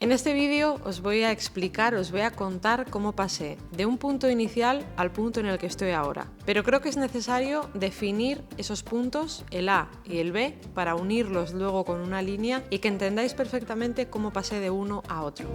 En este vídeo os voy a explicar, os voy a contar cómo pasé de un punto inicial al punto en el que estoy ahora. Pero creo que es necesario definir esos puntos, el A y el B, para unirlos luego con una línea y que entendáis perfectamente cómo pasé de uno a otro.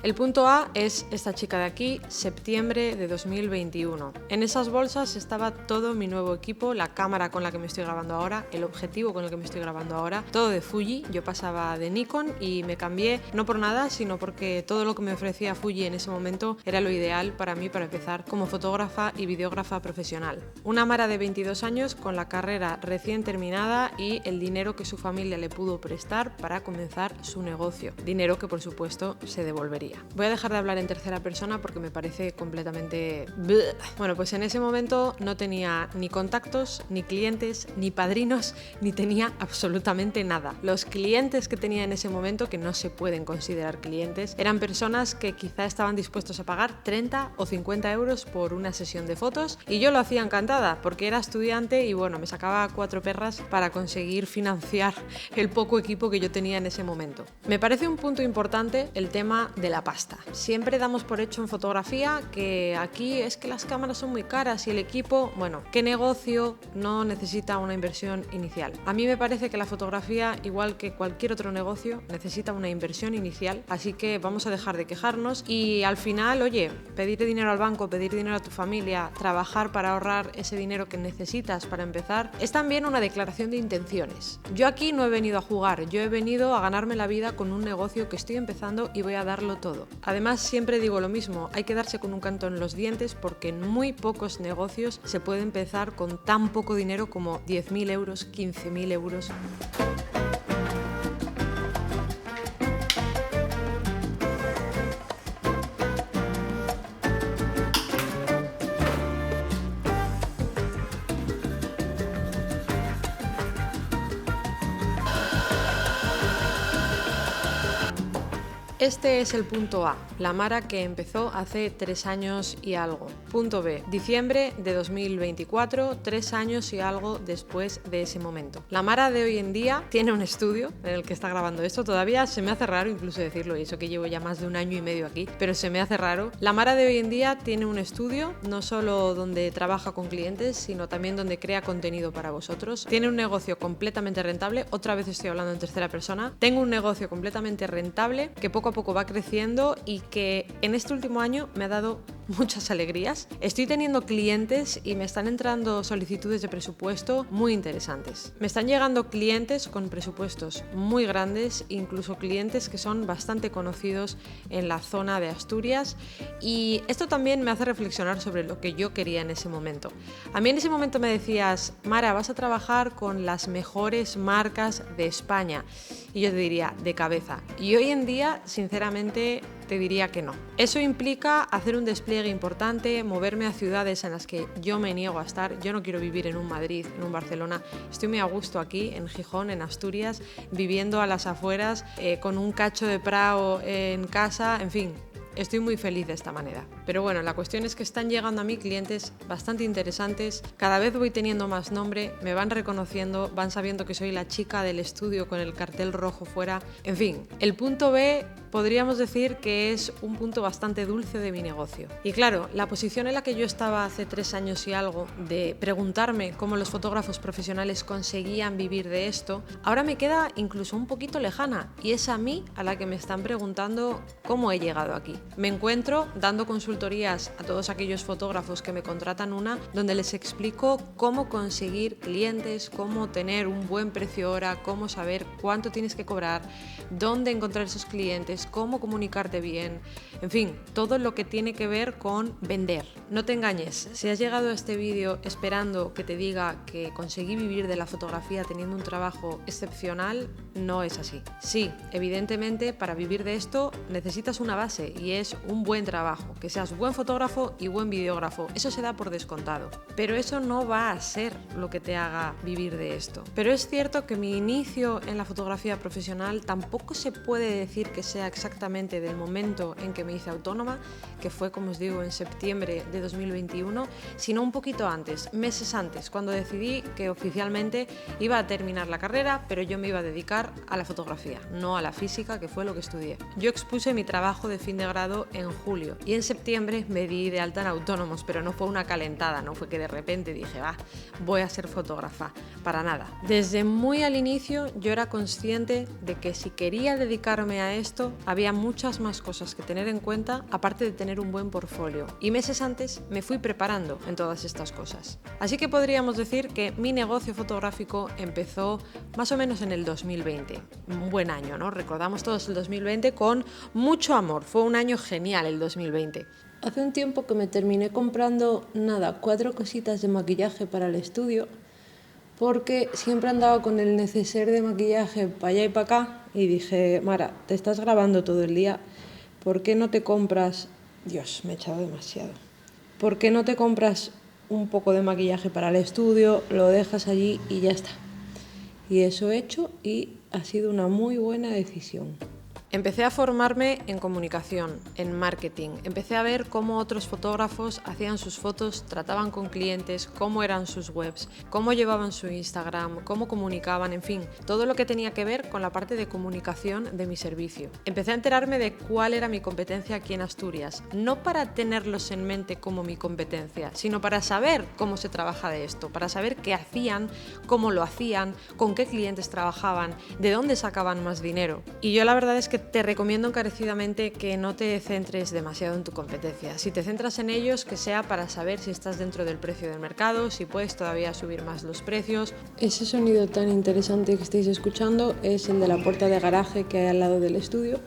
El punto A es esta chica de aquí, septiembre de 2021. En esas bolsas estaba todo mi nuevo equipo, la cámara con la que me estoy grabando ahora, el objetivo con el que me estoy grabando ahora, todo de Fuji. Yo pasaba de Nikon y me cambié no por nada, sino porque todo lo que me ofrecía Fuji en ese momento era lo ideal para mí para empezar como fotógrafa y videógrafa profesional. Una Mara de 22 años con la carrera recién terminada y el dinero que su familia le pudo prestar para comenzar su negocio. Dinero que por supuesto se devolvería. Voy a dejar de hablar en tercera persona porque me parece completamente... Bueno, pues en ese momento no tenía ni contactos, ni clientes, ni padrinos, ni tenía absolutamente nada. Los clientes que tenía en ese momento, que no se pueden considerar clientes, eran personas que quizá estaban dispuestos a pagar 30 o 50 euros por una sesión de fotos y yo lo hacía encantada porque era estudiante y bueno, me sacaba 4 perras para conseguir financiar el poco equipo que yo tenía en ese momento. Me parece un punto importante el tema de la pasta. Siempre damos por hecho en fotografía que aquí es que las cámaras son muy caras y el equipo, bueno, ¿qué negocio no necesita una inversión inicial? A mí me parece que la fotografía, igual que cualquier otro negocio, necesita una inversión inicial, así que vamos a dejar de quejarnos y al final, oye, pedir dinero al banco, pedir dinero a tu familia, trabajar para ahorrar ese dinero que necesitas para empezar, es también una declaración de intenciones. Yo aquí no he venido a jugar, yo he venido a ganarme la vida con un negocio que estoy empezando y voy a darlo todo. Además, siempre digo lo mismo, hay que darse con un canto en los dientes porque en muy pocos negocios se puede empezar con tan poco dinero como 10.000 euros, 15.000 euros. Este es el punto A, la Mara que empezó hace 3 años y algo. Punto B, diciembre de 2024, 3 años y algo después de ese momento. La Mara de hoy en día tiene un estudio en el que está grabando esto. Todavía se me hace raro incluso decirlo, y eso que llevo ya más de 1 año y medio aquí, pero se me hace raro. La Mara de hoy en día tiene un estudio, no solo donde trabaja con clientes, sino también donde crea contenido para vosotros. Tiene un negocio completamente rentable, otra vez estoy hablando en tercera persona. Tengo un negocio completamente rentable que poco a poco va creciendo y que en este último año me ha dado muchas alegrías. Estoy teniendo clientes y me están entrando solicitudes de presupuesto muy interesantes. Me están llegando clientes con presupuestos muy grandes, incluso clientes que son bastante conocidos en la zona de Asturias, y esto también me hace reflexionar sobre lo que yo quería en ese momento. A mí en ese momento me decías, Mara, vas a trabajar con las mejores marcas de España, y yo te diría, de cabeza. Y hoy en día, sinceramente, te diría que no. Eso implica hacer un despliegue importante, moverme a ciudades en las que yo me niego a estar. Yo no quiero vivir en un Madrid, en un Barcelona. Estoy muy a gusto aquí, en Gijón, en Asturias, viviendo a las afueras, con un cacho de prao en casa, en fin. Estoy muy feliz de esta manera. Pero bueno, la cuestión es que están llegando a mí clientes bastante interesantes, cada vez voy teniendo más nombre, me van reconociendo, van sabiendo que soy la chica del estudio con el cartel rojo fuera. En fin, el punto B podríamos decir que es un punto bastante dulce de mi negocio. Y claro, la posición en la que yo estaba hace 3 años y algo, de preguntarme cómo los fotógrafos profesionales conseguían vivir de esto, ahora me queda incluso un poquito lejana, y es a mí a la que me están preguntando cómo he llegado aquí. Me encuentro dando consultorías a todos aquellos fotógrafos que me contratan donde les explico cómo conseguir clientes, cómo tener un buen precio hora, cómo saber cuánto tienes que cobrar, dónde encontrar esos clientes, cómo comunicarte bien, en fin, todo lo que tiene que ver con vender. No te engañes, si has llegado a este vídeo esperando que te diga que conseguí vivir de la fotografía teniendo un trabajo excepcional, no es así. Sí, evidentemente para vivir de esto necesitas una base y es un buen trabajo, que seas buen fotógrafo y buen videógrafo, eso se da por descontado, pero eso no va a ser lo que te haga vivir de esto. Pero es cierto que mi inicio en la fotografía profesional tampoco se puede decir que sea exactamente del momento en que me hice autónoma, que fue, como os digo, en septiembre de 2021, sino un poquito antes, meses antes, cuando decidí que oficialmente iba a terminar la carrera, pero yo me iba a dedicar a la fotografía, no a la física, que fue lo que estudié. Yo expuse mi trabajo de fin de grado en julio y en septiembre me di de alta en autónomos, pero no fue una calentada, no fue que de repente dije, voy a ser fotógrafa, para nada. Desde muy al inicio yo era consciente de que si quería dedicarme a esto, había muchas más cosas que tener en cuenta, aparte de tener un buen portfolio. Y meses antes me fui preparando en todas estas cosas. Así que podríamos decir que mi negocio fotográfico empezó más o menos en el 2020. Un buen año, ¿no? Recordamos todos el 2020 con mucho amor. Fue un año genial el 2020. Hace un tiempo que me terminé comprando, 4 cositas de maquillaje para el estudio, porque siempre andaba con el neceser de maquillaje para allá y para acá y dije, Mara, te estás grabando todo el día, ¿por qué no te compras... Dios, me he echado demasiado. ¿Por qué no te compras un poco de maquillaje para el estudio, lo dejas allí y ya está? Y eso he hecho y ha sido una muy buena decisión. Empecé a formarme en comunicación, en marketing. Empecé a ver cómo otros fotógrafos hacían sus fotos, trataban con clientes, cómo eran sus webs, cómo llevaban su Instagram, cómo comunicaban, en fin, todo lo que tenía que ver con la parte de comunicación de mi servicio. Empecé a enterarme de cuál era mi competencia aquí en Asturias, no para tenerlos en mente como mi competencia, sino para saber cómo se trabaja de esto, para saber qué hacían, cómo lo hacían, con qué clientes trabajaban, de dónde sacaban más dinero. Y yo la verdad es que te recomiendo encarecidamente que no te centres demasiado en tu competencia. Si te centras en ellos, que sea para saber si estás dentro del precio del mercado, si puedes todavía subir más los precios. Ese sonido tan interesante que estáis escuchando es el de la puerta de garaje que hay al lado del estudio,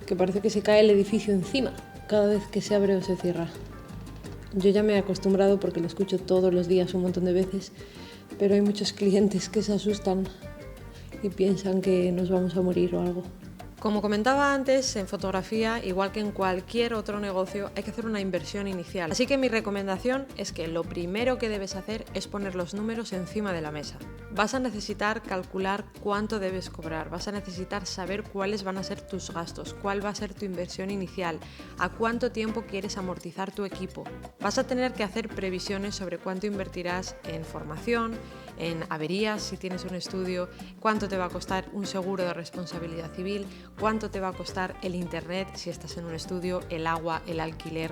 que parece que se cae el edificio encima cada vez que se abre o se cierra. Yo ya me he acostumbrado porque lo escucho todos los días un montón de veces, pero hay muchos clientes que se asustan y piensan que nos vamos a morir o algo. Como comentaba antes, en fotografía, igual que en cualquier otro negocio, hay que hacer una inversión inicial. Así que mi recomendación es que lo primero que debes hacer es poner los números encima de la mesa. Vas a necesitar calcular cuánto debes cobrar, vas a necesitar saber cuáles van a ser tus gastos, cuál va a ser tu inversión inicial, a cuánto tiempo quieres amortizar tu equipo. Vas a tener que hacer previsiones sobre cuánto invertirás en formación, en averías si tienes un estudio, cuánto te va a costar un seguro de responsabilidad civil, cuánto te va a costar el internet si estás en un estudio, el agua, el alquiler.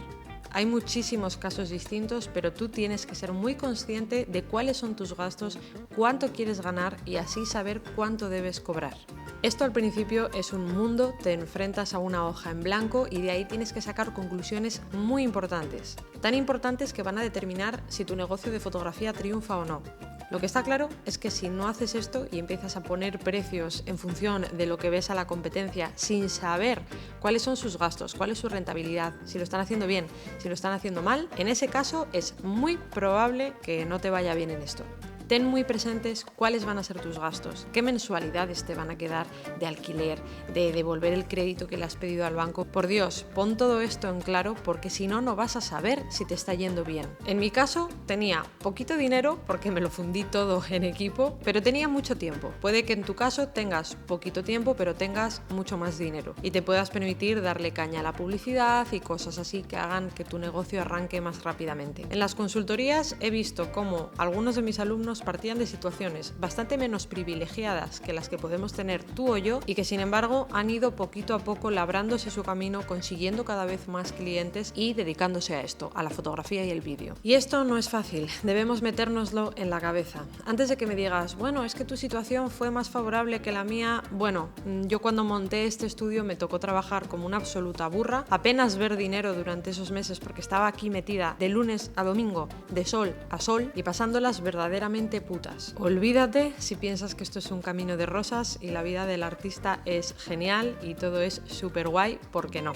Hay muchísimos casos distintos, pero tú tienes que ser muy consciente de cuáles son tus gastos, cuánto quieres ganar y así saber cuánto debes cobrar. Esto al principio es un mundo, te enfrentas a una hoja en blanco y de ahí tienes que sacar conclusiones muy importantes. Tan importantes que van a determinar si tu negocio de fotografía triunfa o no. Lo que está claro es que si no haces esto y empiezas a poner precios en función de lo que ves a la competencia sin saber cuáles son sus gastos, cuál es su rentabilidad, si lo están haciendo bien, si lo están haciendo mal, en ese caso es muy probable que no te vaya bien en esto. Ten muy presentes cuáles van a ser tus gastos, qué mensualidades te van a quedar de alquiler, de devolver el crédito que le has pedido al banco. Por Dios, pon todo esto en claro porque si no, no vas a saber si te está yendo bien. En mi caso, tenía poquito dinero porque me lo fundí todo en equipo, pero tenía mucho tiempo. Puede que en tu caso tengas poquito tiempo, pero tengas mucho más dinero y te puedas permitir darle caña a la publicidad y cosas así que hagan que tu negocio arranque más rápidamente. En las consultorías he visto cómo algunos de mis alumnos partían de situaciones bastante menos privilegiadas que las que podemos tener tú o yo y que sin embargo han ido poquito a poco labrándose su camino, consiguiendo cada vez más clientes y dedicándose a esto, a la fotografía y el vídeo. Y esto no es fácil, debemos metérnoslo en la cabeza. Antes de que me digas, bueno, es que tu situación fue más favorable que la mía, bueno, yo cuando monté este estudio me tocó trabajar como una absoluta burra, apenas ver dinero durante esos meses porque estaba aquí metida de lunes a domingo, de sol a sol y pasándolas verdaderamente putas. Olvídate si piensas que esto es un camino de rosas y la vida del artista es genial y todo es súper guay, porque no.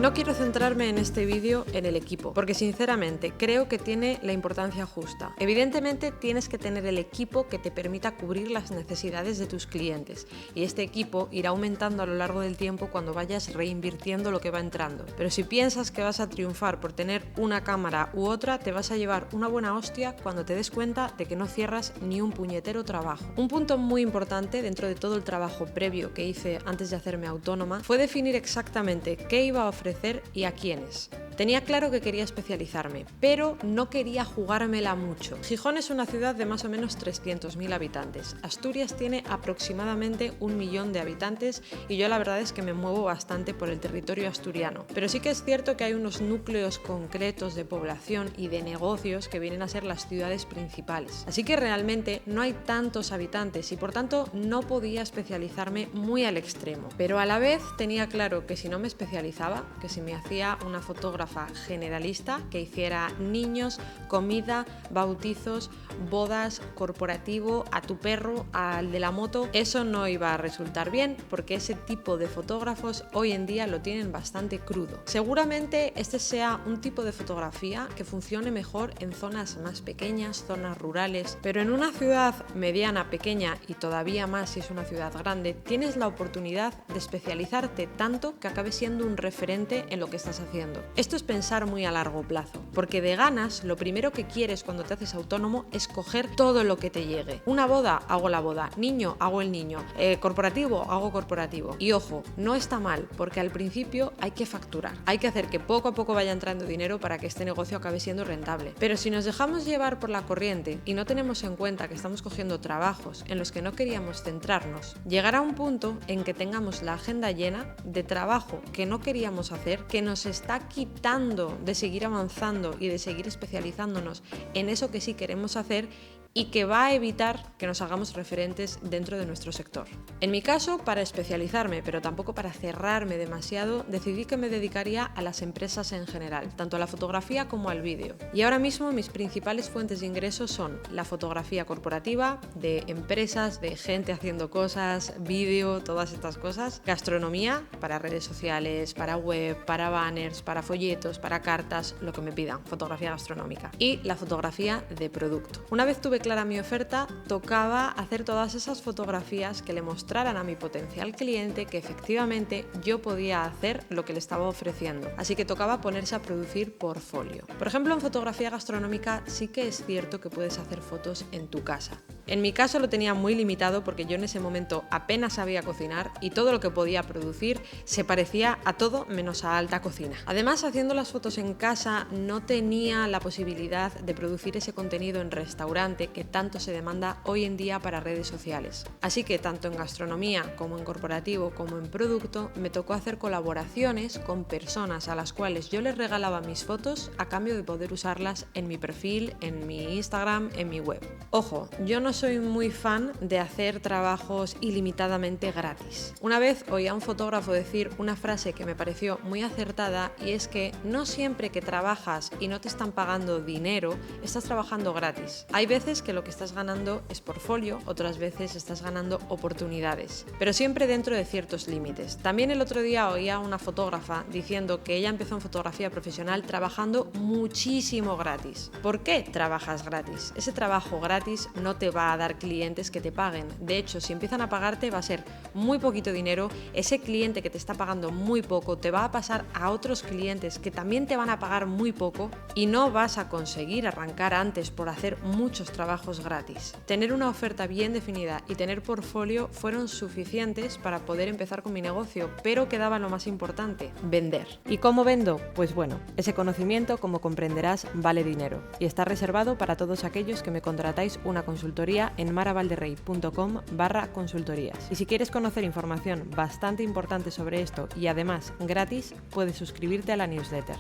No quiero centrarme en este vídeo en el equipo, porque sinceramente creo que tiene la importancia justa. Evidentemente tienes que tener el equipo que te permita cubrir las necesidades de tus clientes, y este equipo irá aumentando a lo largo del tiempo cuando vayas reinvirtiendo lo que va entrando. Pero si piensas que vas a triunfar por tener una cámara u otra, te vas a llevar una buena hostia cuando te des cuenta de que no cierras ni un puñetero trabajo. Un punto muy importante dentro de todo el trabajo previo que hice antes de hacerme autónoma fue definir exactamente qué iba a ofrecer y a quiénes. Tenía claro que quería especializarme, pero no quería jugármela mucho. Gijón es una ciudad de más o menos 300.000 habitantes. Asturias tiene aproximadamente 1 millón de habitantes y yo la verdad es que me muevo bastante por el territorio asturiano. Pero sí que es cierto que hay unos núcleos concretos de población y de negocios que vienen a ser las ciudades principales. Así que realmente no hay tantos habitantes y por tanto no podía especializarme muy al extremo. Pero a la vez tenía claro que si no me especializaba, que si me hacía una fotógrafa generalista que hiciera niños, comida, bautizos, bodas, corporativo, a tu perro, al de la moto, eso no iba a resultar bien porque ese tipo de fotógrafos hoy en día lo tienen bastante crudo. Seguramente este sea un tipo de fotografía que funcione mejor en zonas más pequeñas, zonas rurales, pero en una ciudad mediana, pequeña y todavía más si es una ciudad grande, tienes la oportunidad de especializarte tanto que acabes siendo un referente en lo que estás haciendo. Esto es pensar muy a largo plazo, porque de ganas lo primero que quieres cuando te haces autónomo es coger todo lo que te llegue. Una boda, hago la boda. Niño, hago el niño. Corporativo, hago corporativo. Y ojo, no está mal, porque al principio hay que facturar. Hay que hacer que poco a poco vaya entrando dinero para que este negocio acabe siendo rentable. Pero si nos dejamos llevar por la corriente y no tenemos en cuenta que estamos cogiendo trabajos en los que no queríamos centrarnos, llegará un punto en que tengamos la agenda llena de trabajo que no queríamos hacer, que nos está quitando de seguir avanzando y de seguir especializándonos en eso que sí queremos hacer y que va a evitar que nos hagamos referentes dentro de nuestro sector. En mi caso, para especializarme, pero tampoco para cerrarme demasiado, decidí que me dedicaría a las empresas en general, tanto a la fotografía como al vídeo. Y ahora mismo mis principales fuentes de ingresos son la fotografía corporativa, de empresas, de gente haciendo cosas, vídeo, todas estas cosas, gastronomía, para redes sociales, para web, para banners, para folletos, para cartas, lo que me pidan, fotografía gastronómica, y la fotografía de producto. Una vez tuve clara mi oferta, tocaba hacer todas esas fotografías que le mostraran a mi potencial cliente que efectivamente yo podía hacer lo que le estaba ofreciendo. Así que tocaba ponerse a producir portfolio. Por ejemplo, en fotografía gastronómica sí que es cierto que puedes hacer fotos en tu casa. En mi caso lo tenía muy limitado porque yo en ese momento apenas sabía cocinar y todo lo que podía producir se parecía a todo menos a alta cocina. Además, haciendo las fotos en casa no tenía la posibilidad de producir ese contenido en restaurante que tanto se demanda hoy en día para redes sociales. Así que tanto en gastronomía como en corporativo como en producto me tocó hacer colaboraciones con personas a las cuales yo les regalaba mis fotos a cambio de poder usarlas en mi perfil, en mi Instagram, en mi web. Ojo, yo no soy muy fan de hacer trabajos ilimitadamente gratis. Una vez oí a un fotógrafo decir una frase que me pareció muy acertada y es que no siempre que trabajas y no te están pagando dinero, estás trabajando gratis. Hay veces que lo que estás ganando es portfolio, otras veces estás ganando oportunidades, pero siempre dentro de ciertos límites. También el otro día oía a una fotógrafa diciendo que ella empezó en fotografía profesional trabajando muchísimo gratis. ¿Por qué trabajas gratis? Ese trabajo gratis no te va a dar clientes que te paguen. De hecho, si empiezan a pagarte va a ser muy poquito dinero. Ese cliente que te está pagando muy poco te va a pasar a otros clientes que también te van a pagar muy poco y no vas a conseguir arrancar antes por hacer muchos trabajos gratis. Tener una oferta bien definida y tener portfolio fueron suficientes para poder empezar con mi negocio, pero quedaba lo más importante, vender. ¿Y cómo vendo? Pues bueno, ese conocimiento, como comprenderás, vale dinero y está reservado para todos aquellos que me contratáis una consultoría en maravalderrey.com/consultorías. Y si quieres conocer información bastante importante sobre esto y además gratis, puedes suscribirte a la newsletter.